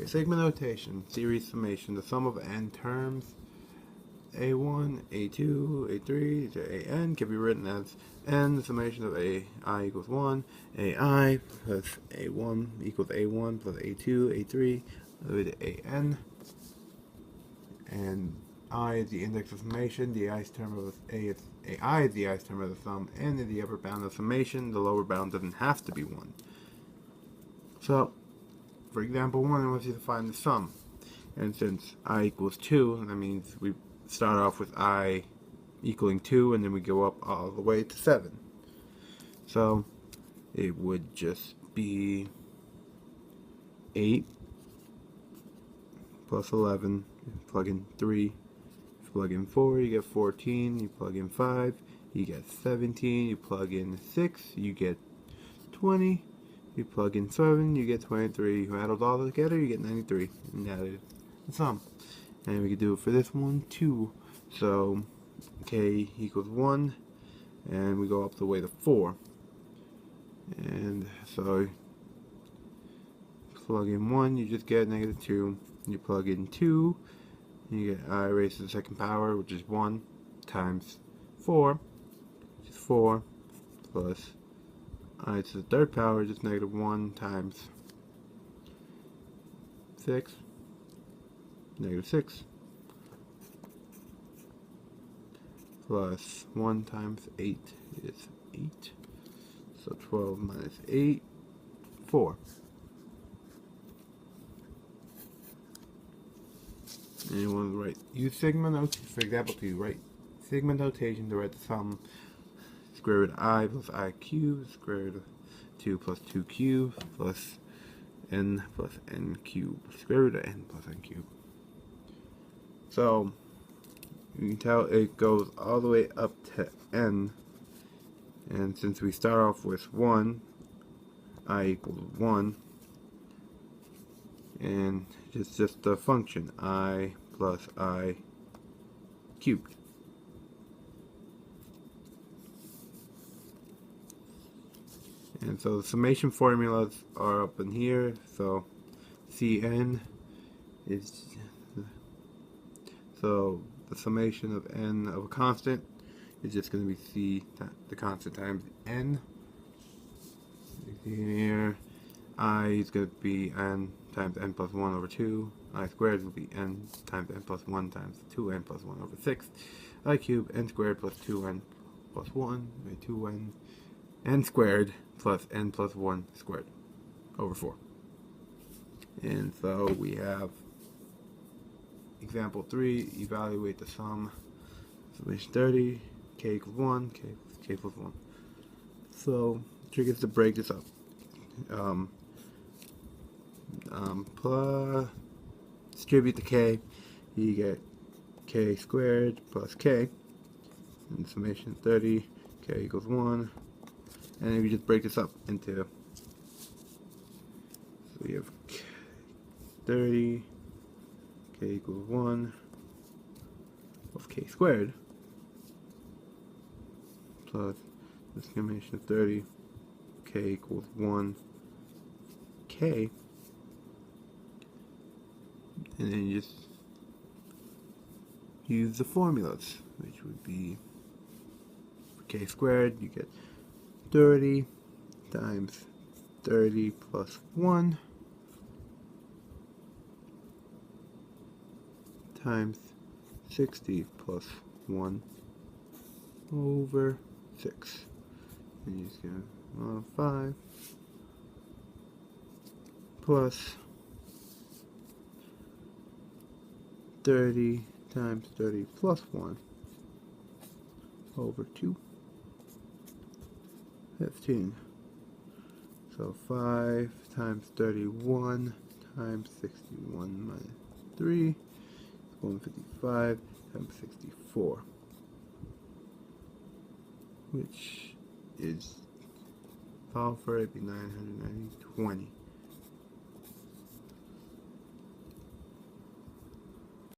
Okay, sigma notation, series summation, the sum of n terms, a1, a2, a3 to an can be written as n, the summation of ai equals 1, ai plus a1 equals a1 plus a2, a3, to an, and I is the index of summation, the i's term of ai is the i's term of the sum, n is the upper bound of summation, the lower bound doesn't have to be 1. So, for example 1, I want you to find the sum. And since I equals 2, that means we start off with I equaling 2, and then we go up all the way to 7. So, it would just be 8 plus 11, plug in 3, if you plug in 4, you get 14, you plug in 5, you get 17, you plug in 6, you get 20, you plug in 7, you get 23, you add it all together, you get 93, and that is the sum. And we can do it for this one too. So k equals 1, and we go up the way to 4. And so plug in 1, you just get negative 2. You plug in 2, you get I raised to the second power, which is 1, times 4, which is 4, plus I to the third power, which is negative 1, times 6, negative 6, plus 1 times 8 is 8. So 12 minus 8, 4. And you want to write, use sigma notation, for example, to write sigma notation to write the sum square root of I plus I cubed, square root of 2 plus 2 cubed, plus n cubed, square root of n plus n cubed. So, you can tell it goes all the way up to n, and since we start off with 1, I equals 1, and it's just the function I plus I cubed. And so the summation formulas are up in here. So Cn is, so the summation of n of a constant is just going to be c, the constant, times n. Here I is going to be n times n plus 1 over 2. I squared will be n times n plus 1 times 2n plus 1 over 6. I cubed n squared plus 2n plus 1 by 2n n squared plus n plus 1 squared over 4. And so we have example 3, evaluate the sum, summation 30, k equals 1, k equals 1. So the trick is to break this up. Distribute the k, you get k squared plus k, and summation 30, k equals 1, and then we just break this up into, so we have 30, k equals 1, of k squared, plus the summation of 30, k equals 1, k, and then you just use the formulas, which would be for k squared, you get 30 times 30 plus 1 times 60 plus 1 over 6. And you just get 5 plus 30 times 30 plus 1 over 2, 15. So 5 times 31 times 61 minus 3 is 155 times 64, which is, solve for it, be 920.